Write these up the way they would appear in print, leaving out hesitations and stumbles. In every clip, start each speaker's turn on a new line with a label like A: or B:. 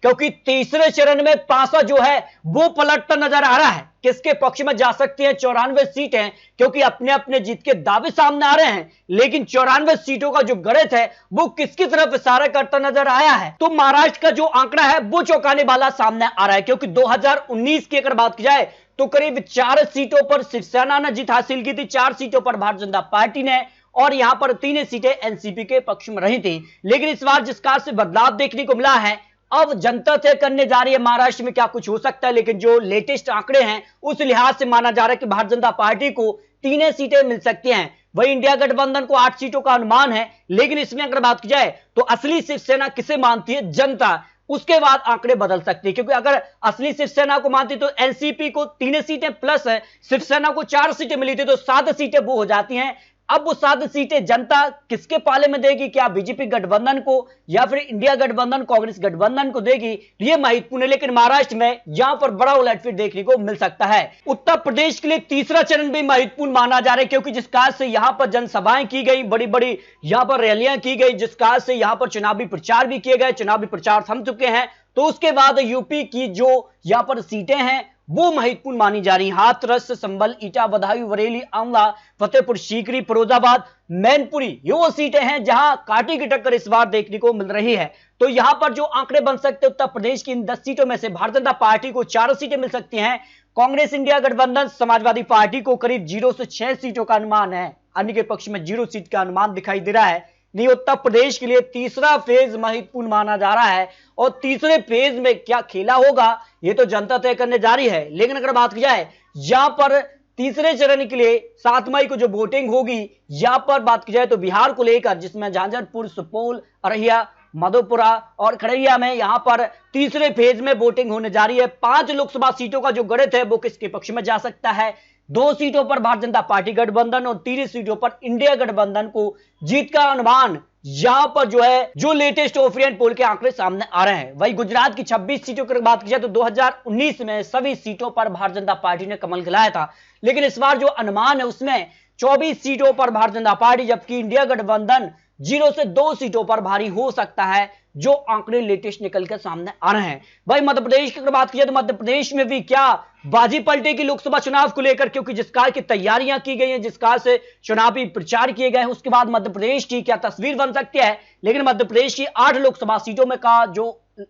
A: क्योंकि तीसरे चरण में पासा जो है वो पलटता नजर आ रहा है। किसके पक्ष में जा सकती है 94 सीटें, क्योंकि अपने अपने जीत के दावे सामने आ रहे हैं, लेकिन 94 सीटों का जो गणित है वो किसकी तरफ इशारा करता नजर आया है। तो महाराष्ट्र का जो आंकड़ा है वो चौंकाने वाला सामने आ रहा है, क्योंकि 2019 की अगर बात की जाए तो करीब 4 सीटों पर शिवसेना ने जीत हासिल की थी, 4 सीटों पर भारतीय जनता पार्टी ने, और यहां पर 3 सीटें एनसीपी के पक्ष में रही थी। लेकिन इस बार जिस कार से बदलाव देखने को मिला है, अब जनता तय करने जा रही है महाराष्ट्र में क्या कुछ हो सकता है। लेकिन जो लेटेस्ट आंकड़े हैं उस लिहाज से माना जा रहा है कि भारतीय जनता पार्टी को 3 सीटें मिल सकती हैं। वही इंडिया गठबंधन को 8 सीटों का अनुमान है। लेकिन इसमें अगर बात की जाए तो असली शिवसेना किसे मानती है जनता, उसके बाद आंकड़े बदल सकते हैं, क्योंकि अगर असली शिवसेना को मानती तो एनसीपी को 3 सीटें प्लस है, शिवसेना को 4 सीटें मिली थी तो 7 सीटें वो हो जाती हैं। अब वो 7 सीटें जनता किसके पाले में देगी, क्या बीजेपी गठबंधन को या फिर इंडिया गठबंधन कांग्रेस गठबंधन को देगी, ये महत्वपूर्ण है। लेकिन महाराष्ट्र में यहां पर बड़ा उलटफेर देखने को मिल सकता है। उत्तर प्रदेश के लिए तीसरा चरण भी महत्वपूर्ण माना जा रहा है, क्योंकि जिस काल से यहां पर जनसभाएं की गई, बड़ी बड़ी यहां पर रैलियां की गई, जिस काल से यहां पर चुनावी प्रचार भी किए गए, चुनावी प्रचार थम चुके हैं, तो उसके बाद यूपी की जो यहां पर सीटें हैं वो महत्वपूर्ण मानी जा रही। हाथरस, संभल, ईटा, बदायूं, बरेली, आंवला, फतेहपुर सीकरी, फिरोजाबाद, मैनपुरी, ये वो सीटें हैं जहां कांटे की टक्कर इस बार देखने को मिल रही है। तो यहां पर जो आंकड़े बन सकते हैं, उत्तर प्रदेश की इन 10 सीटों में से भारतीय जनता पार्टी को 4 सीटें मिल सकती हैं, कांग्रेस इंडिया गठबंधन समाजवादी पार्टी को करीब 0 से 6 सीटों का अनुमान है, अन्य के पक्ष में 0 सीट का अनुमान दिखाई दे रहा है। नहीं, उत्तर प्रदेश के लिए तीसरा फेज महत्वपूर्ण माना जा रहा है, और तीसरे फेज में क्या खेला होगा ये तो जनता तय करने जा रही है। लेकिन अगर बात की जाए यहां पर तीसरे चरण के लिए 7 मई को जो वोटिंग होगी, यहां पर बात की जाए तो बिहार को लेकर, जिसमें झांझरपुर, सुपौल, अररिया, मधेपुरा और खगड़िया में यहां पर तीसरे फेज में वोटिंग होने जा रही है। 5 लोकसभा सीटों का जो गणित है वो किसके पक्ष में जा सकता है। 2 सीटों पर भारतीय जनता पार्टी गठबंधन और 3 सीटों पर इंडिया गठबंधन को जीत का अनुमान, यहां पर जो है जो लेटेस्ट ओपिनियन पोल के आंकड़े सामने आ रहे हैं। वही गुजरात की 26 सीटों की बात की जाए तो 2019 में सभी सीटों पर भारतीय जनता पार्टी ने कमल खिलाया था। लेकिन इस बार जो अनुमान है उसमें 24 सीटों पर भारतीय जनता पार्टी, जबकि इंडिया गठबंधन 0 से 2 सीटों पर भारी हो सकता है, जो आंकड़े लेटेस्ट निकल कर सामने आ रहे हैं। भाई मध्य प्रदेश की अगर बात की जाए तो मध्य प्रदेश में भी क्या बाजी पलटेगी लोकसभा चुनाव को लेकर, क्योंकि जिस कार की तैयारियां की गई हैं, जिस कार से चुनावी प्रचार किए गए हैं, उसके बाद मध्य प्रदेश की क्या तस्वीर बन सकती है। लेकिन मध्य प्रदेश की 8 लोकसभा सीटों में का जो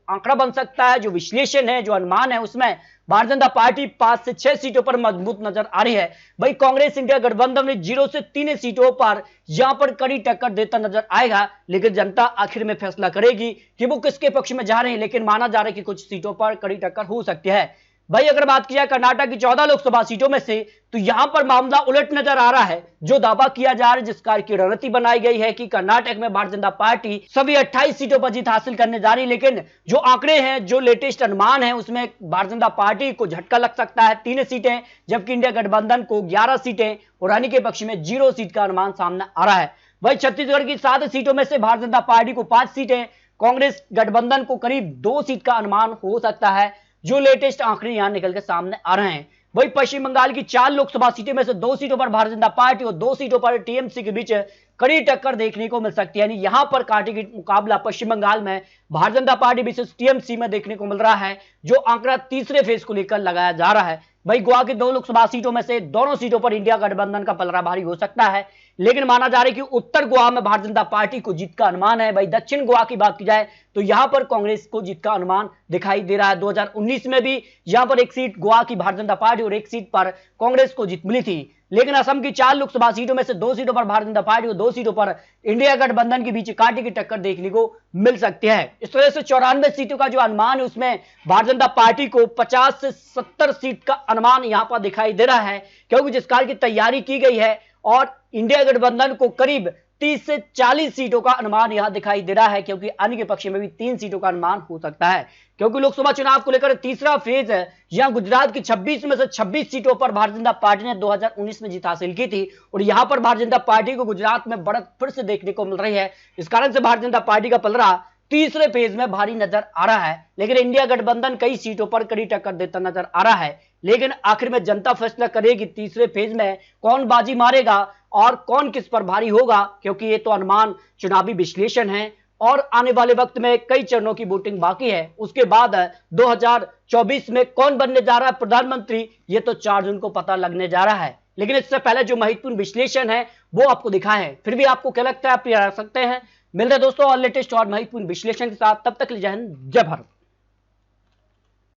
A: आंकड़ा बन सकता है, जो विश्लेषण है, जो अनुमान है, उसमें भारतीय जनता पार्टी 5 से 6 सीटों पर मजबूत नजर आ रही है। भाई कांग्रेस इंडिया गठबंधन में 0 से 3 सीटों पर यहां पर कड़ी टक्कर देता नजर आएगा। लेकिन जनता आखिर में फैसला करेगी कि वो किसके पक्ष में जा रहे हैं। लेकिन माना जा रहा है कि कुछ सीटों पर कड़ी टक्कर हो सकती है। भाई अगर बात की जाए कर्नाटक की 14 लोकसभा सीटों में से, तो यहां पर मामला उलट नजर आ रहा है। जो दावा किया जा रहा है, जिस कार की रणनीति बनाई गई है कि कर्नाटक में भारतीय जनता पार्टी सभी 28 सीटों पर जीत हासिल करने जा रही है। लेकिन जो आंकड़े हैं, जो लेटेस्ट अनुमान है, उसमें भारतीय जनता पार्टी को झटका लग सकता है 3 सीटें, जबकि इंडिया गठबंधन को 11 सीटें और अन्य के पक्ष में 0 सीट का अनुमान सामने आ रहा है। वही छत्तीसगढ़ की 7 सीटों में से भारतीय जनता पार्टी को 5 सीटें, कांग्रेस गठबंधन को करीब 2 सीट का अनुमान हो सकता है, जो लेटेस्ट आंकड़े यहां निकल के सामने आ रहे हैं। वही पश्चिम बंगाल की 4 लोकसभा सीटों में से 2 सीटों पर भारतीय जनता पार्टी और 2 सीटों पर टीएमसी के बीच कड़ी टक्कर देखने को मिल सकती है। यानी यहां पर कांटे की मुकाबला पश्चिम बंगाल में भारतीय जनता पार्टी विशेष टीएमसी में देखने को मिल रहा है, जो आंकड़ा तीसरे फेज को लेकर लगाया जा रहा है। भाई गोवा की 2 लोकसभा सीटों में से दोनों सीटों पर इंडिया गठबंधन का पलड़ा भारी हो सकता है। लेकिन माना जा रहा है कि उत्तर गोवा में भारतीय जनता पार्टी को जीत का अनुमान है। भाई दक्षिण गोवा की बात की जाए तो यहां पर कांग्रेस को जीत का अनुमान दिखाई दे रहा है। 2019 में भी यहां पर 1 सीट गोवा की भारतीय जनता पार्टी और 1 सीट पर कांग्रेस को जीत मिली थी। लेकिन असम की 4 लोकसभा सीटों में से 2 सीटों पर भारतीय जनता पार्टी और 2 सीटों पर इंडिया गठबंधन के बीच कांटे की टक्कर देखने को मिल सकती है। इस तरह से 94 सीटों का जो अनुमान है, उसमें भारतीय जनता पार्टी को 50 से 70 सीट का अनुमान यहां पर दिखाई दे रहा है, क्योंकि जिस कार की तैयारी की गई है, और इंडिया गठबंधन को करीब 30 से 40 सीटों का अनुमान यहां दिखाई दे रहा है, क्योंकि अन्य के पक्ष में भी 3 सीटों का अनुमान हो सकता है। क्योंकि लोकसभा चुनाव को लेकर तीसरा फेज है। यहां गुजरात की 26 में से 26 सीटों पर भारतीय जनता पार्टी ने 2019 में जीत हासिल की थी, और यहां पर भारतीय जनता पार्टी को गुजरात में बढ़त फिर से देखने को मिल रही है। इस कारण से भारतीय जनता पार्टी का पलड़ा तीसरे फेज में भारी नजर आ रहा है। लेकिन इंडिया गठबंधन कई सीटों पर कड़ी टक्कर देता नजर आ रहा है। लेकिन आखिर में जनता फैसला करेगी तीसरे फेज में कौन बाजी मारेगा और कौन किस पर भारी होगा, क्योंकि ये तो अनुमान चुनावी विश्लेषण है, और आने वाले वक्त में कई चरणों की वोटिंग बाकी है। उसके बाद 2024 में कौन बनने जा रहा है प्रधानमंत्री, ये तो 4 जून को पता लगने जा रहा है। लेकिन इससे पहले जो महत्वपूर्ण विश्लेषण है वो आपको दिखाए हैं। फिर भी आपको क्या लगता है, आप ये रख सकते हैं। मिलते हैं दोस्तों और लेटेस्ट और महत्वपूर्ण विश्लेषण के साथ, तब तक के लिए जय हिंद, जय भारत।